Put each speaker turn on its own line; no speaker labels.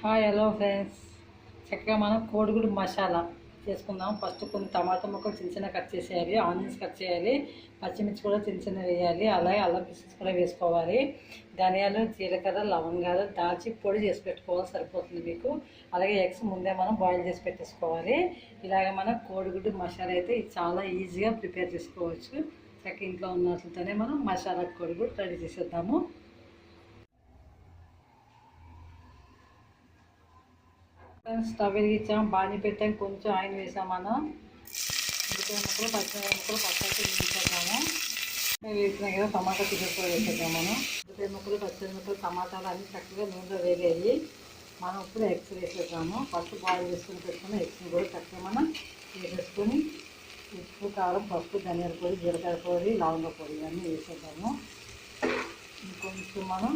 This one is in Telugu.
హాయ్ హలో ఫ్రెండ్స్, చక్కగా మనం కోడిగుడ్డు మసాలా చేసుకుందాం. ఫస్ట్ కొన్ని టమాటా ముక్కలు చిన్న చిన్న కట్ చేసేయాలి, ఆనియన్స్ కట్ చేయాలి, పచ్చిమిర్చి కూడా చిన్న చిన్న వేయాలి, అలాగే అల్లం పీసెస్ కూడా వేసుకోవాలి. ధనియాలు, జీలకర్ర, లవంగాలు, దాల్చి పొడి చేసి పెట్టుకోవాలి, సరిపోతుంది మీకు. అలాగే ఎగ్స్ ముందే మనం బాయిల్ చేసి పెట్టేసుకోవాలి. ఇలాగ మనం కోడిగుడ్డు మసాలా అయితే ఇది చాలా ఈజీగా ప్రిపేర్ చేసుకోవచ్చు. చక్కగా ఇంట్లో ఉన్న వాటితోనే మనం మసాలా కోడిగుడ్డు రెడీ చేసేద్దాము. స్టవ్ వెలిగించాం, బాణీ పెట్టాం, కొంచెం ఆయిల్ వేసాం. మనం ఉల్లిపాయ ముక్కలు, పచ్చిమిరపకాయ ముక్కలు పక్కకి వేసేద్దాము. వేసినా కదా టమాటా పిల్లలు కూడా వేసేద్దాం. మనం ఉల్లిపాయ ముక్కలు, పచ్చిమిరపకాయలు, టమాటాలు అన్నీ చక్కగా నూనెలో వేగాయి. మనం ఇప్పుడు ఎగ్స్ వేసేద్దాము. ఫస్ట్ బాయిల్ చేసుకుని పెట్టుకుని ఎగ్స్ని కూడా చక్కగా మనం వేసేసుకొని ఉప్పు, కారం, పసుపు, ధనియాల పొడి, జీలకర్ర పొడి, లవంగ పొడి ఇవన్నీ వేసేద్దాము. ఇంకొంచెం మనం